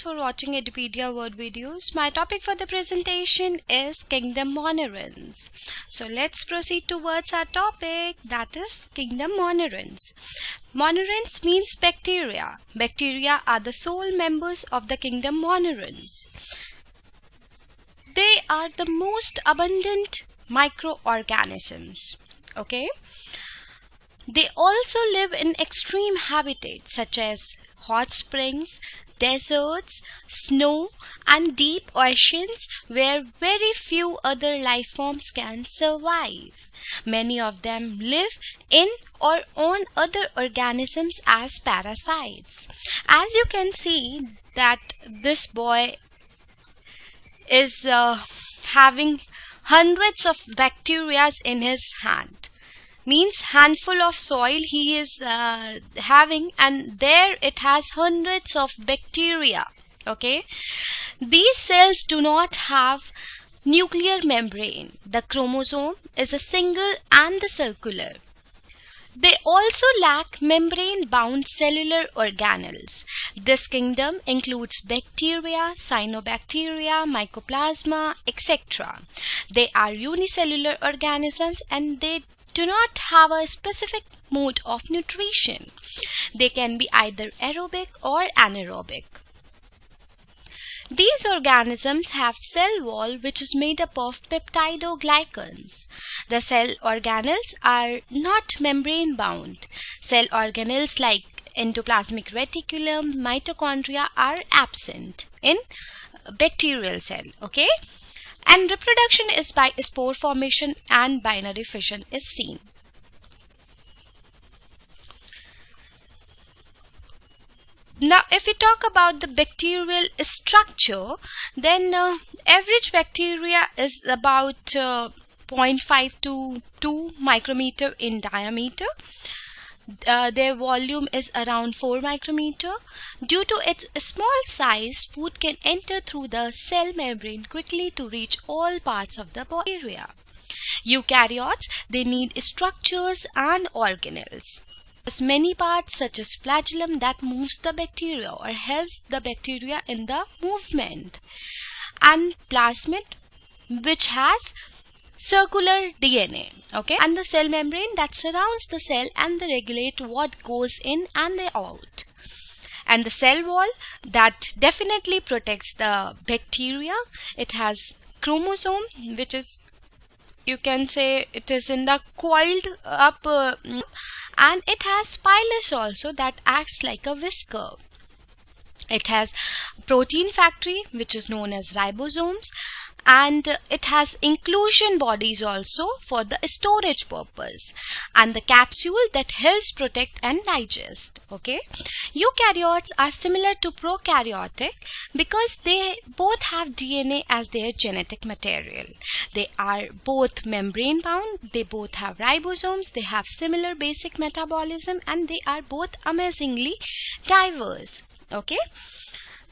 for watching Edupedia word videos. My topic for the presentation is Kingdom Monerans. So let's proceed towards our topic, that is Kingdom Monerans. Monerans means bacteria. Bacteria are the sole members of the Kingdom Monerans. They are the most abundant microorganisms. Okay. They also live in extreme habitats such as hot springs, deserts, snow, and deep oceans where very few other life forms can survive. Many of them live in or on other organisms as parasites. As you can see that this boy is having hundreds of bacteria in his hand. Means handful of soil he is having, and there it has hundreds of bacteria. Okay, these cells do not have nuclear membrane. The chromosome is a single and the circular. They also lack membrane-bound cellular organelles. This kingdom includes bacteria, cyanobacteria, mycoplasma, etc. They are unicellular organisms and they do not have a specific mode of nutrition. They can be either aerobic or anaerobic. These organisms have cell wall which is made up of peptidoglycans. The cell organelles are not membrane bound. Cell organelles like endoplasmic reticulum, mitochondria are absent in bacterial cell. Okay? And reproduction is by spore formation and binary fission is seen. Now, if we talk about the bacterial structure, then average bacteria is about 0.5 to 2 micrometer in diameter. Their volume is around 4 micrometer. Due to its small size, food can enter through the cell membrane quickly to reach all parts of the bacteria. Eukaryotes, they need structures and organelles. There's many parts such as flagellum that moves the bacteria or helps the bacteria in the movement. And plasmid, which has circular DNA, okay, and the cell membrane that surrounds the cell and they regulate what goes in and out. And the cell wall that definitely protects the bacteria. It has chromosome, which is, you can say, it is in the coiled up, and it has pilus also that acts like a whisker. It has protein factory, which is known as ribosomes, and it has inclusion bodies also for the storage purpose, and the capsule that helps protect and digest. Okay, eukaryotes are similar to prokaryotic because they both have DNA as their genetic material. They are both membrane bound, they both have ribosomes, they have similar basic metabolism, and they are both amazingly diverse. Okay,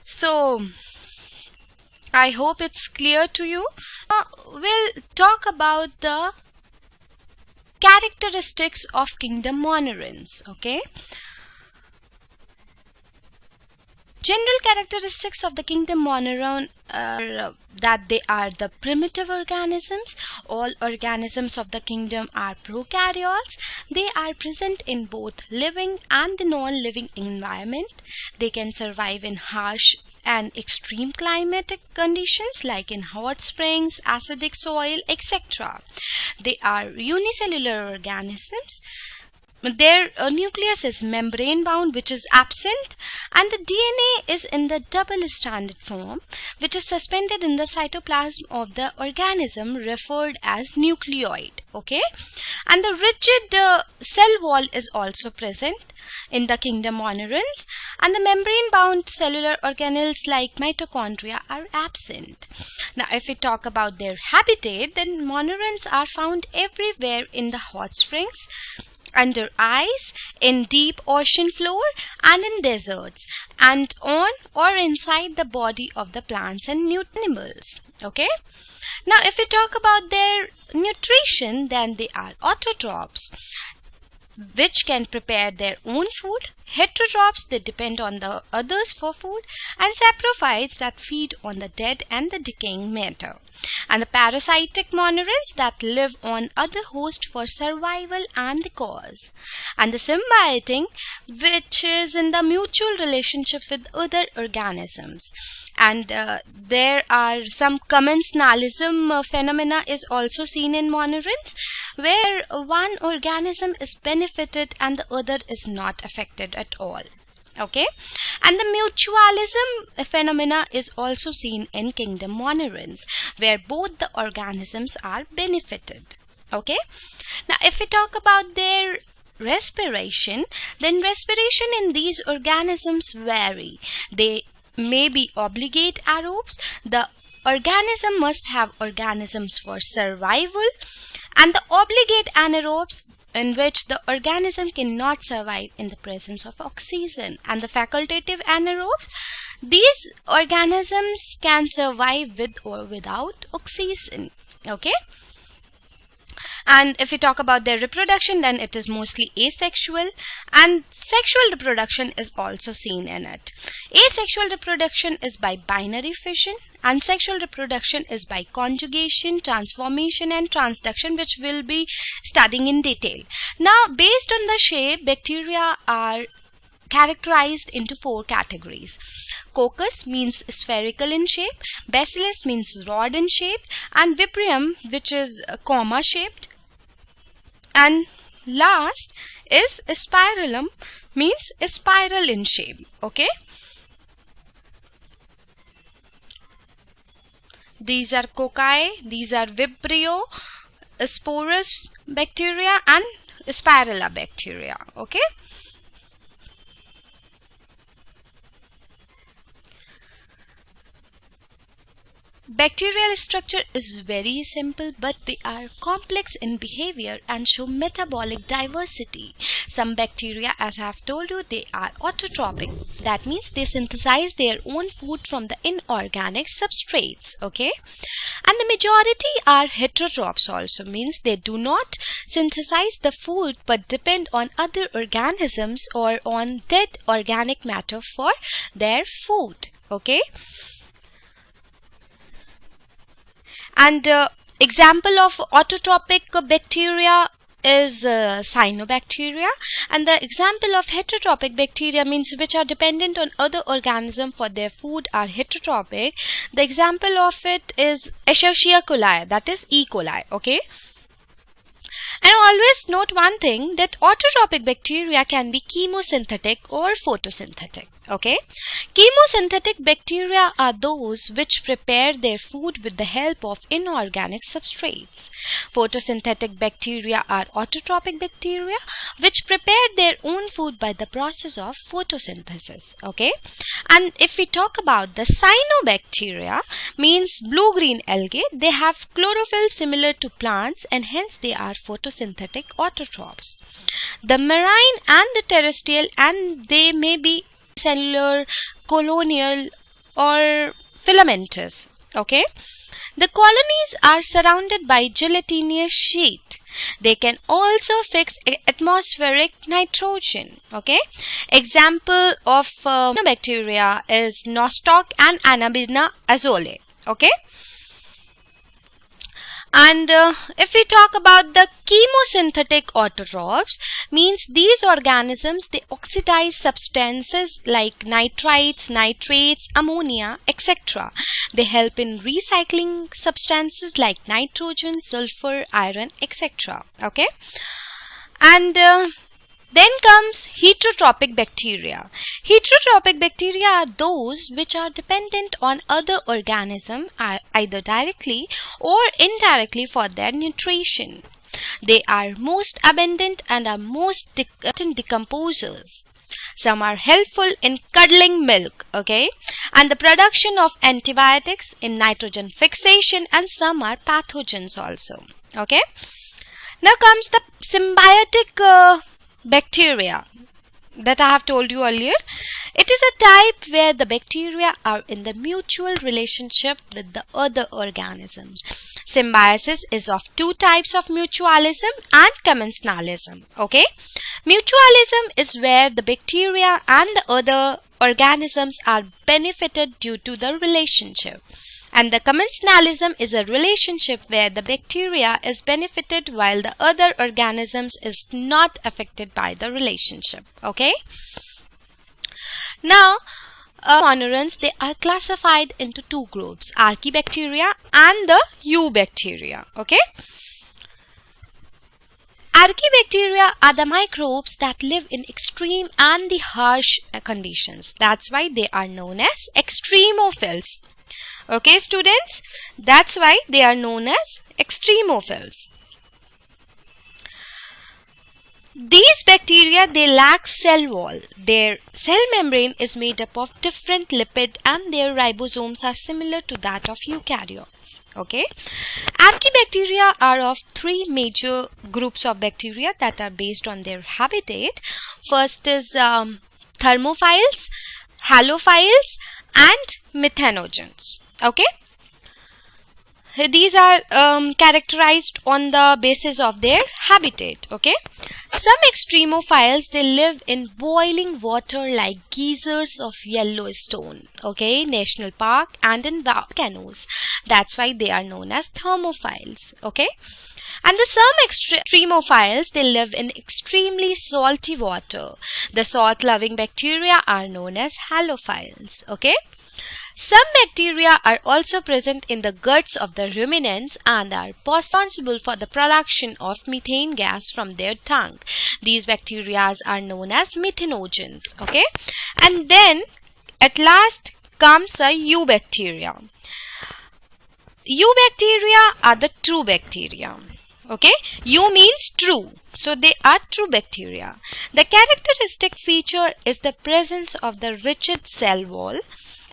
so I hope it's clear to you. We'll talk about the characteristics of Kingdom Monerans. Okay. General characteristics of the Kingdom Moneran are that they are the primitive organisms. All organisms of the kingdom are prokaryotes. They are present in both living and the non-living environment. They can survive in harsh and extreme climatic conditions like in hot springs, acidic soil, etc. They are unicellular organisms. Their nucleus is membrane bound, which is absent, and the DNA is in the double-stranded form, which is suspended in the cytoplasm of the organism, referred as nucleoid. Okay, and the rigid cell wall is also present in the Kingdom Monerans, and the membrane bound cellular organelles like mitochondria are absent. Now, if we talk about their habitat, then Monerans are found everywhere in the hot springs, under ice, in deep ocean floor, and in deserts, and on or inside the body of the plants and animals. Okay. Now, if we talk about their nutrition, then they are autotrophs. which can prepare their own food. Heterotrophs, they depend on the others for food. And saprophytes, that feed on the dead and the decaying matter. And the parasitic monerans, that live on other hosts for survival and the cause. And the symbiotic, which is in the mutual relationship with other organisms. And there are some commensalism phenomena is also seen in monerans, where one organism is benefited and the other is not affected at all. Okay, and the mutualism phenomena is also seen in kingdom monerans, where both the organisms are benefited. Okay, now if we talk about their respiration, then respiration in these organisms vary. They may be obligate aerobes. The organism must have organisms for survival, and the obligate anaerobes, in which the organism cannot survive in the presence of oxygen. And the facultative anaerobes, these organisms can survive with or without oxygen. Okay. And if we talk about their reproduction, then it is mostly asexual, and sexual reproduction is also seen in it. Asexual reproduction is by binary fission, and sexual reproduction is by conjugation, transformation, and transduction, which we'll be studying in detail. Now, based on the shape, bacteria are characterized into 4 categories. Coccus means spherical in shape, Bacillus means rod in shape, and vabrium, which is comma shaped. And last is Sprillium, means spiral in shape. Okay. These are cocci, these are vibrio, sporous bacteria, and spirilla bacteria. Okay. Bacterial structure is very simple, but they are complex in behavior and show metabolic diversity. Some bacteria, as I have told you, they are autotrophic. That means they synthesize their own food from the inorganic substrates. Okay, and the majority are heterotrophs. Also means they do not synthesize the food but depend on other organisms or on dead organic matter for their food. Okay. And example of autotrophic bacteria is cyanobacteria, and the example of heterotrophic bacteria means which are dependent on other organisms for their food are heterotrophic. The example of it is Escherichia coli, that is E. coli. Okay. And always note one thing, that autotrophic bacteria can be chemosynthetic or photosynthetic. Okay, chemosynthetic bacteria are those which prepare their food with the help of inorganic substrates. Photosynthetic bacteria are autotrophic bacteria which prepare their own food by the process of photosynthesis. Okay, and if we talk about the cyanobacteria, means blue-green algae, they have chlorophyll similar to plants and hence they are photosynthetic autotrophs. The marine and the terrestrial, and they may be cellular, colonial, or filamentous. Okay, the colonies are surrounded by gelatinous sheet. They can also fix atmospheric nitrogen. Okay, example of bacteria is Nostoc and Anabina azole. Okay. And if we talk about the chemosynthetic autotrophs, means these organisms, they oxidize substances like nitrites, nitrates, ammonia, etc. They help in recycling substances like nitrogen, sulfur, iron, etc. Okay, and then comes heterotrophic bacteria. Heterotrophic bacteria are those which are dependent on other organisms either directly or indirectly for their nutrition. They are most abundant and are most decomposers. Some are helpful in curdling milk, okay, and the production of antibiotics, in nitrogen fixation, and some are pathogens also. Okay. Now comes the symbiotic bacteria that I have told you earlier. It is a type where the bacteria are in the mutual relationship with the other organisms. Symbiosis is of two types of mutualism and commensalism. Okay, mutualism is where the bacteria and the other organisms are benefited due to the relationship, and the commensalism is a relationship where the bacteria is benefited while the other organisms is not affected by the relationship. Okay, now Monerans, they are classified into two groups, Archaebacteria and the Eubacteria. Okay, Archaebacteria are the microbes that live in extreme and the harsh conditions. That's why they are known as extremophiles. Okay, students, that's why they are known as extremophiles. These bacteria, they lack cell wall. Their cell membrane is made up of different lipid and their ribosomes are similar to that of eukaryotes. Okay, Archaebacteria are of three major groups of bacteria that are based on their habitat. First is Thermophiles, Halophiles and Methanogens. Okay, these are characterized on the basis of their habitat. Okay, some extremophiles, they live in boiling water like geysers of Yellowstone, okay, National Park, and in volcanoes. That's why they are known as thermophiles. Okay, and the some extremophiles, they live in extremely salty water. The salt-loving bacteria are known as halophiles. Okay, some bacteria are also present in the guts of the ruminants and are responsible for the production of methane gas from their tongue. These bacteria are known as Methanogens. Okay, and then at last comes a Eubacteria. Eubacteria are the true bacteria. Okay, Eu means true, so they are true bacteria. The characteristic feature is the presence of the rigid cell wall,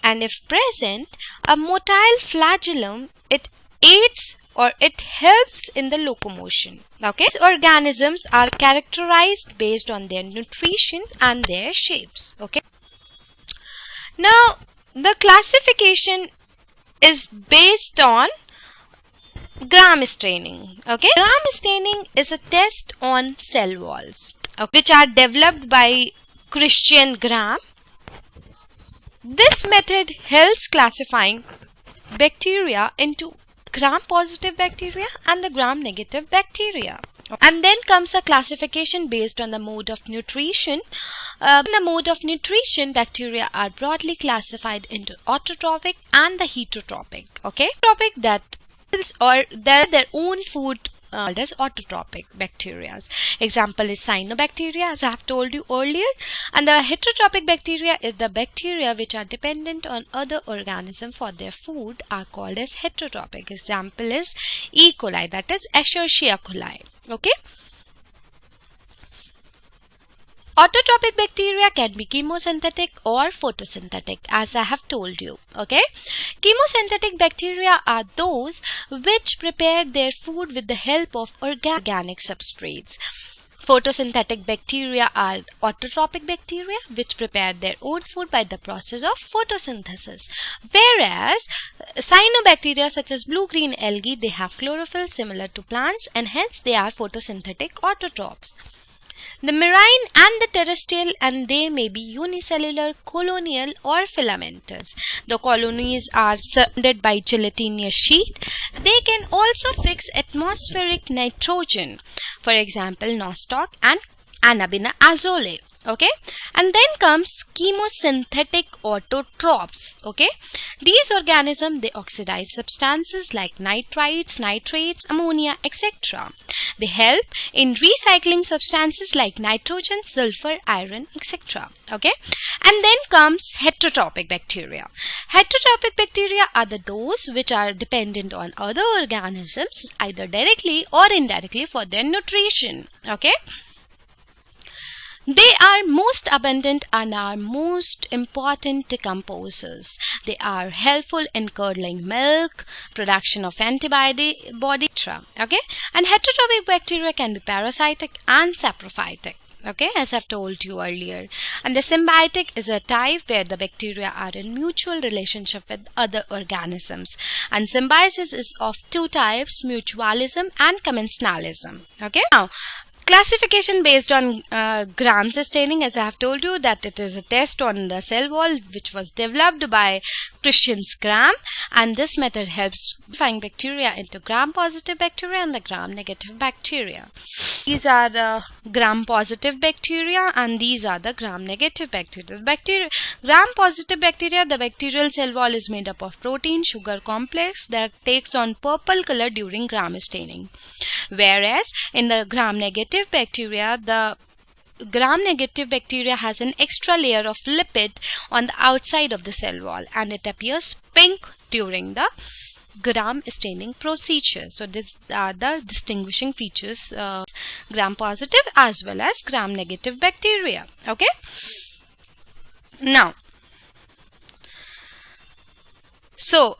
and if present, a motile flagellum, it aids or it helps in the locomotion. Okay, these organisms are characterized based on their nutrition and their shapes. Okay, now the classification is based on gram staining. Okay, gram staining is a test on cell walls, which are developed by Christian Gram. This method helps classifying bacteria into gram-positive bacteria and the gram-negative bacteria. And then comes a classification based on the mode of nutrition. In the mode of nutrition, bacteria are broadly classified into autotrophic and the heterotrophic. Okay, autotrophic that or their own food called as autotrophic bacteria. Example is cyanobacteria, as I have told you earlier, and the heterotrophic bacteria is the bacteria which are dependent on other organisms for their food are called as heterotrophic. Example is E. coli, that is Escherichia coli. Okay. Autotrophic bacteria can be chemosynthetic or photosynthetic, as I have told you. Okay, chemosynthetic bacteria are those which prepare their food with the help of organic substrates. Photosynthetic bacteria are autotrophic bacteria which prepare their own food by the process of photosynthesis. Whereas cyanobacteria such as blue-green algae, they have chlorophyll similar to plants and hence they are photosynthetic autotrophs. The marine and the terrestrial, and they may be unicellular, colonial or filamentous. The colonies are surrounded by gelatinous sheet. They can also fix atmospheric nitrogen, for example nostoc and Anabina azole. Okay, and then comes chemosynthetic autotrophs. Okay, these organisms, they oxidize substances like nitrites, nitrates, ammonia, etc. They help in recycling substances like nitrogen, sulfur, iron, etc. Okay, and then comes heterotrophic bacteria. Heterotrophic bacteria are those which are dependent on other organisms either directly or indirectly for their nutrition. Okay, they are most abundant and are most important decomposers. They are helpful in curdling milk, production of antibody, etc. Okay, and heterotrophic bacteria can be parasitic and saprophytic. okay, as I've told you earlier. And the symbiotic is a type where the bacteria are in mutual relationship with other organisms. And symbiosis is of two types, mutualism and commensalism. Okay, now classification based on gram staining, as I have told you that it is a test on the cell wall which was developed by Christian Gram, and this method helps classifying bacteria into gram-positive bacteria and the gram-negative bacteria. These are the gram-positive bacteria and these are the gram-negative bacteria. Gram-positive bacteria, the bacterial cell wall is made up of protein sugar complex that takes on purple color during gram staining. Whereas in the gram-negative bacteria, the gram-negative bacteria has an extra layer of lipid on the outside of the cell wall and it appears pink during the gram staining procedure. So these are the distinguishing features of gram-positive as well as gram-negative bacteria. Okay. Now, so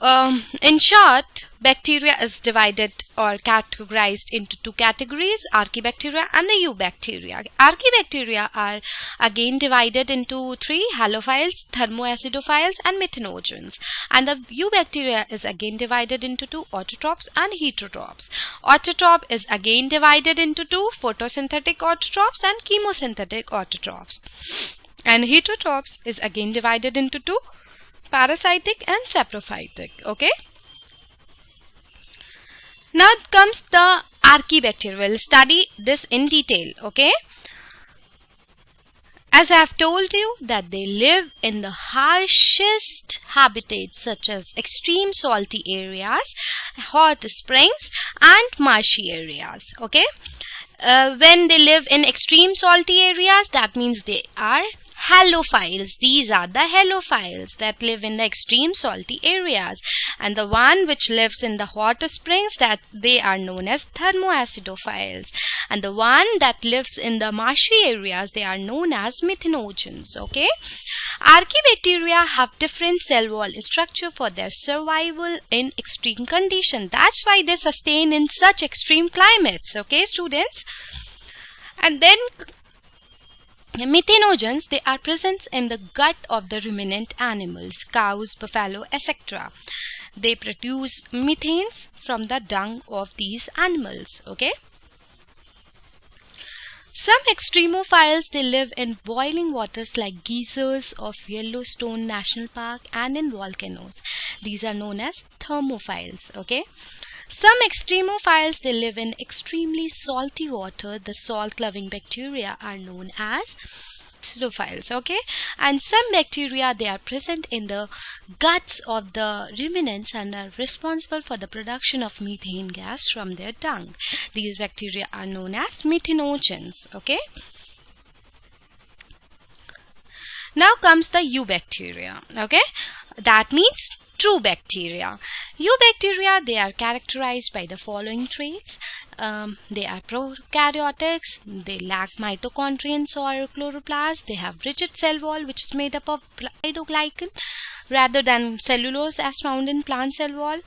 in short, bacteria is divided or categorized into two categories, Archaebacteria and the Eubacteria. Archaebacteria are again divided into three, Halophiles, Thermoacidophiles and Methanogens. And the Eubacteria is again divided into two, Autotrophs and Heterotrophs. Autotroph is again divided into two, Photosynthetic Autotrophs and Chemosynthetic Autotrophs. And Heterotrophs is again divided into two, Parasitic and Saprophytic. Okay. Now comes the Archaebacteria. We'll study this in detail. Okay. As I have told you that they live in the harshest habitats such as extreme salty areas, hot springs and marshy areas. Okay. When they live in extreme salty areas, that means they are Halophiles. These are the Halophiles that live in the extreme salty areas, and the one which lives in the hot springs, that they are known as Thermoacidophiles, and the one that lives in the marshy areas, they are known as Methanogens. Okay. Archaebacteria have different cell wall structure for their survival in extreme conditions. That's why they sustain in such extreme climates. Okay, students. And then Methanogens, they are present in the gut of the ruminant animals, cows, buffalo, etc. They produce methanes from the dung of these animals. Okay. Some extremophiles, they live in boiling waters like geysers of Yellowstone National Park and in volcanoes. These are known as thermophiles. Okay. Some extremophiles, they live in extremely salty water. The salt-loving bacteria are known as acidophiles. Okay, and some bacteria, they are present in the guts of the ruminants and are responsible for the production of methane gas from their dung. These bacteria are known as Methanogens. Okay. Now comes the Eubacteria. Okay, that means true bacteria. Eubacteria, they are characterized by the following traits. They are prokaryotics, they lack mitochondrions or chloroplasts, they have rigid cell wall which is made up of cytoglycan rather than cellulose as found in plant cell wall.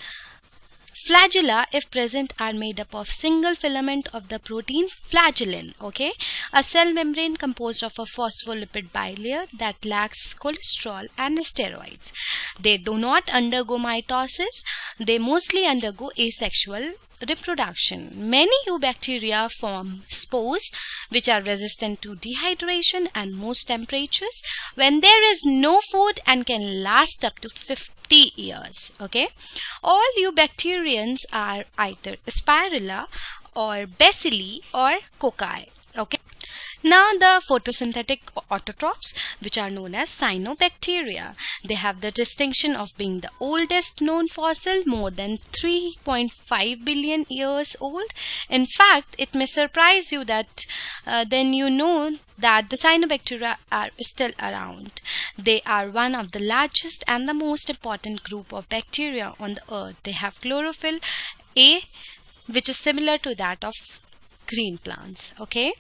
Flagella, if present, are made up of single filament of the protein flagellin. Okay, a cell membrane composed of a phospholipid bilayer that lacks cholesterol and steroids. They do not undergo mitosis. They mostly undergo asexual reproduction. Many eubacteria form spores which are resistant to dehydration and most temperatures when there is no food and can last up to 50 years. Okay, all eubacterians are either spirilla or bacilli or cocci. Okay. Now the photosynthetic autotrophs, which are known as cyanobacteria. They have the distinction of being the oldest known fossil, more than 3.5 billion years old. In fact, it may surprise you that then you know that the cyanobacteria are still around. They are one of the largest and the most important group of bacteria on the earth. They have chlorophyll A, which is similar to that of green plants. Okay,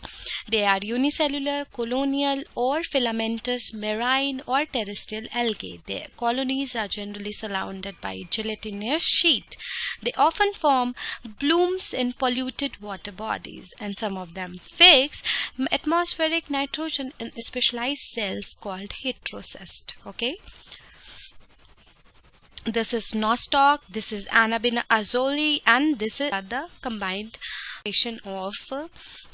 they are unicellular, colonial, or filamentous marine or terrestrial algae. Their colonies are generally surrounded by a gelatinous sheet. They often form blooms in polluted water bodies, and some of them fix atmospheric nitrogen in specialized cells called heterocyst. Okay, this is nostoc, this is Anabina azoli, and this is the combined of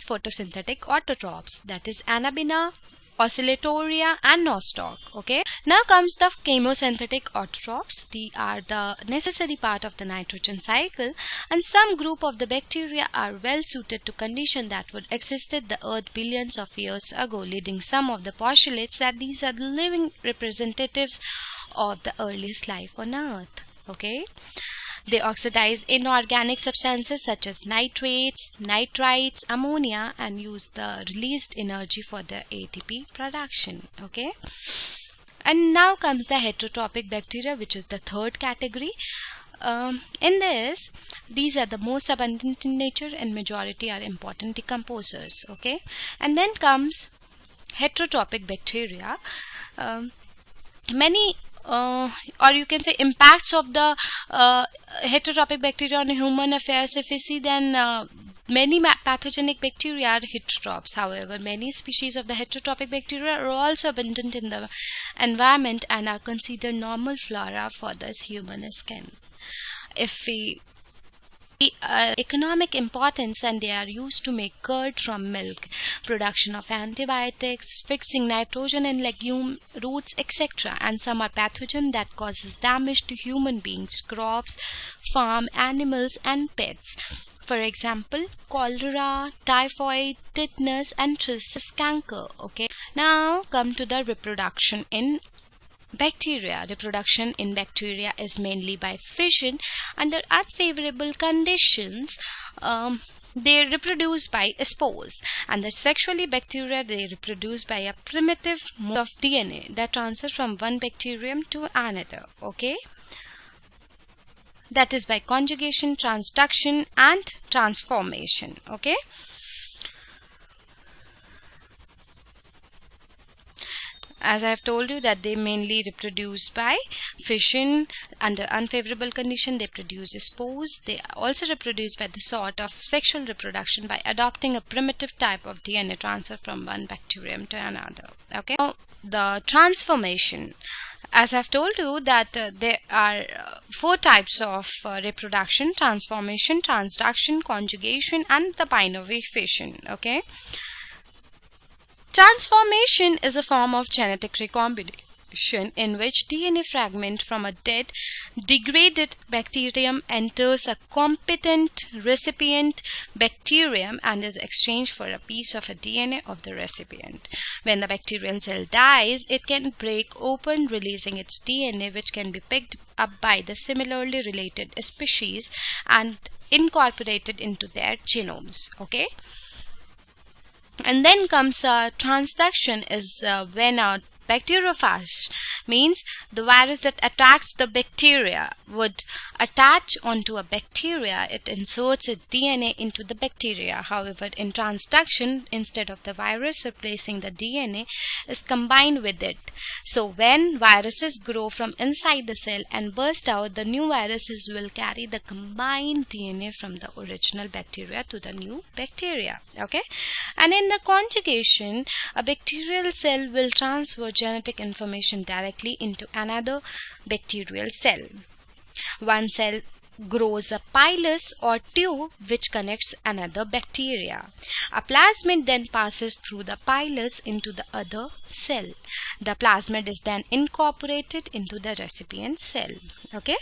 photosynthetic autotrophs, that is Anabina, Oscillatoria, and nostoc. Okay, now comes the chemosynthetic autotrophs. These are the necessary part of the nitrogen cycle, and some group of the bacteria are well suited to conditions that would existed the earth billions of years ago, leading some of the postulates that these are the living representatives of the earliest life on earth. Okay, they oxidize inorganic substances such as nitrates, nitrites, ammonia, and use the released energy for the ATP production. Okay, and now comes the heterotrophic bacteria, which is the third category. In this, these are the most abundant in nature, and majority are important decomposers. Okay, and then comes heterotrophic bacteria. Many or you can say impacts of the heterotrophic bacteria on human affairs. If we see, then many pathogenic bacteria are heterotrophs. However, many species of the heterotrophic bacteria are also abundant in the environment and are considered normal flora for the human skin. If we economic importance, and they are used to make curd from milk, production of antibiotics, fixing nitrogen in legume roots, etc. And some are pathogen that causes damage to human beings, crops, farm animals, and pets. For example, cholera, typhoid, tetanus, and tristis canker. Okay, now come to the reproduction in bacteria. Reproduction in bacteria is mainly by fission. Under unfavorable conditions, they reproduce by spores, and the sexually bacteria, they reproduce by a primitive mode of DNA that transfers from one bacterium to another. Okay, that is by conjugation, transduction, and transformation. Okay, as I have told you that they mainly reproduce by fission. Under unfavorable condition, they produce spores. They also reproduce by the sort of sexual reproduction by adopting a primitive type of DNA transfer from one bacterium to another. Okay, now the transformation. As I have told you that there are four types of reproduction: transformation, transduction, conjugation, and the binary fission. Okay, transformation is a form of genetic recombination in which DNA fragment from a dead, degraded bacterium enters a competent recipient bacterium and is exchanged for a piece of a DNA of the recipient. When the bacterial cell dies, it can break open, releasing its DNA, which can be picked up by the similarly related species and incorporated into their genomes. Okay, and then comes transduction is when a bacteriophage, means the virus that attacks the bacteria, would attach onto a bacteria. It inserts its DNA into the bacteria. However, in transduction, instead of the virus replacing the DNA, is combined with it. So when viruses grow from inside the cell and burst out, the new viruses will carry the combined DNA from the original bacteria to the new bacteria. Okay, and in the conjugation, a bacterial cell will transfer genetic information directly into another bacterial cell. One cell grows a pilus or tube which connects another bacteria. A plasmid then passes through the pilus into the other cell. The plasmid is then incorporated into the recipient cell. Okay,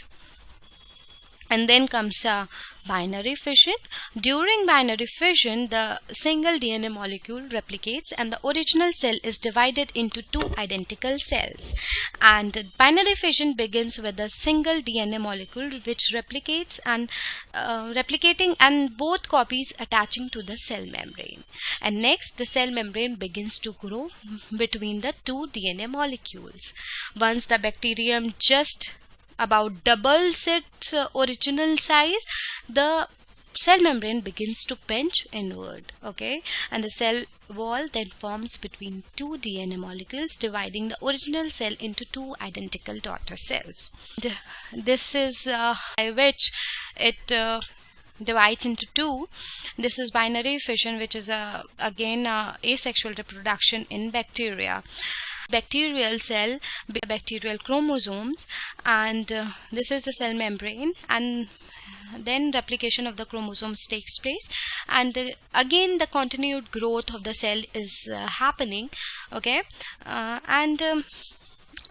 and then comes a binary fission. During binary fission, the single DNA molecule replicates and the original cell is divided into two identical cells. And binary fission begins with a single DNA molecule which replicates and replicating and both copies attaching to the cell membrane. And next, the cell membrane begins to grow between the two DNA molecules. Once the bacterium just about doubles its original size, the cell membrane begins to pinch inward, okay, and the cell wall then forms between two DNA molecules, dividing the original cell into two identical daughter cells. This is by which it divides into two. This is binary fission, which is again asexual reproduction in bacteria. Bacterial cell, bacterial chromosomes, and this is the cell membrane, and then replication of the chromosomes takes place, and again the continued growth of the cell is happening, okay, and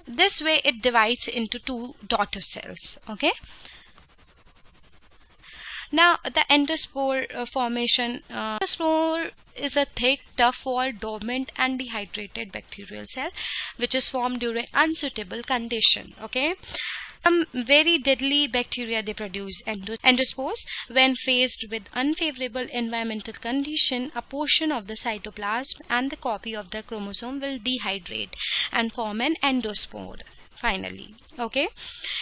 this way it divides into two daughter cells, okay. Now the endospore formation. Endospore is a thick, tough-walled, dormant and dehydrated bacterial cell which is formed during unsuitable condition, okay. Some very deadly bacteria, they produce endospores. When faced with unfavorable environmental condition, a portion of the cytoplasm and the copy of the chromosome will dehydrate and form an endospore finally, okay.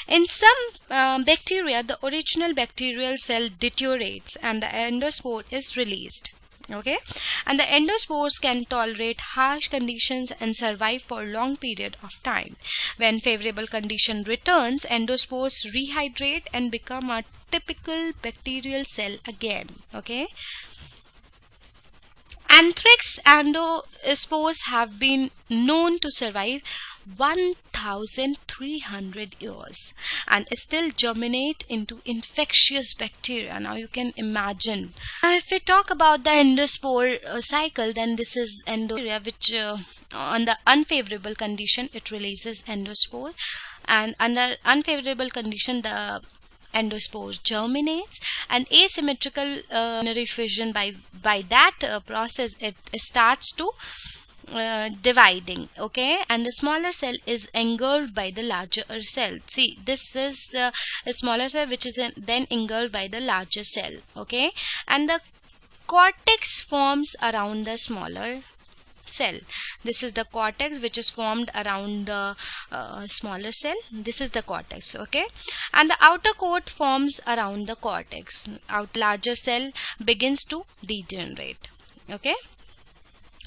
In some bacteria, the original bacterial cell deteriorates and the endospore is released, okay, and the endospores can tolerate harsh conditions and survive for a long period of time. When favorable condition returns, endospores rehydrate and become a typical bacterial cell again, okay. Anthrax endospores have been known to survive 1,300 years and still germinate into infectious bacteria. Now you can imagine. If we talk about the endospore cycle, then this is endospore which on the unfavorable condition it releases endospore, and under unfavorable condition the endospore germinates, and asymmetrical binary fission, by that process it starts to dividing, okay, and the smaller cell is engulfed by the larger cell. See, this is a smaller cell which is then engulfed by the larger cell, okay, and the cortex forms around the smaller cell. This is the cortex which is formed around the smaller cell. This is the cortex, okay, and the outer coat forms around the cortex. Larger cell begins to degenerate, okay,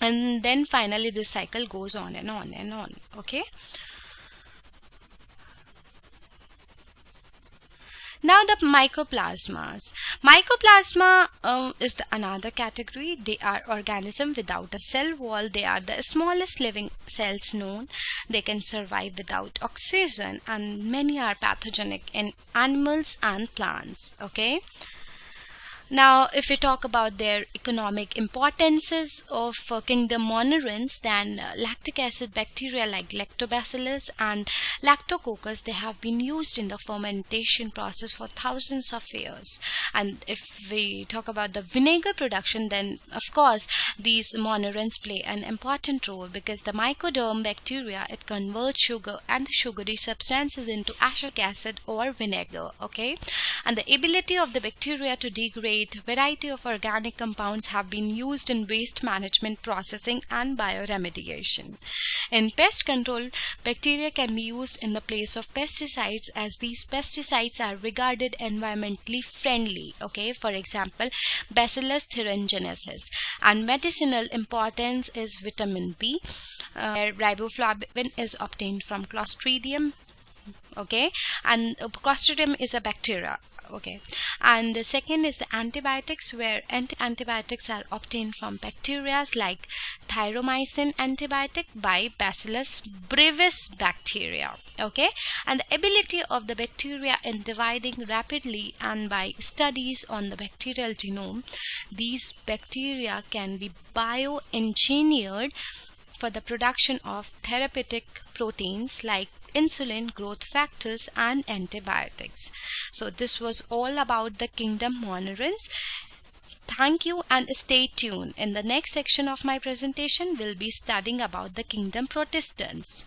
and then finally this cycle goes on and on and on, okay. Now the mycoplasmas. Mycoplasma is another category. They are organisms without a cell wall. They are the smallest living cells known. They can survive without oxygen, and many are pathogenic in animals and plants, okay. Now, if we talk about their economic importances of kingdom Monerans, then lactic acid bacteria like Lactobacillus and Lactococcus, they have been used in the fermentation process for thousands of years. And if we talk about the vinegar production, then of course these Monerans play an important role, because the mycoderm bacteria, it converts sugar and sugary substances into acetic acid or vinegar, okay. And the ability of the bacteria to degrade variety of organic compounds have been used in waste management, processing and bioremediation. In pest control, bacteria can be used in the place of pesticides, as these pesticides are regarded environmentally friendly, okay. For example, Bacillus thuringiensis. And medicinal importance is vitamin B, riboflavin is obtained from Clostridium, okay, and Clostridium is a bacteria, okay. And the second is the antibiotics, where antibiotics are obtained from bacteria like thyramycin antibiotic by Bacillus brevis bacteria, okay. And the ability of the bacteria in dividing rapidly, and by studies on the bacterial genome, these bacteria can be bioengineered for the production of therapeutic proteins like insulin, growth factors and antibiotics. So this was all about the kingdom Monerans. Thank you and stay tuned. In the next section of my presentation, we'll be studying about the kingdom Protistans.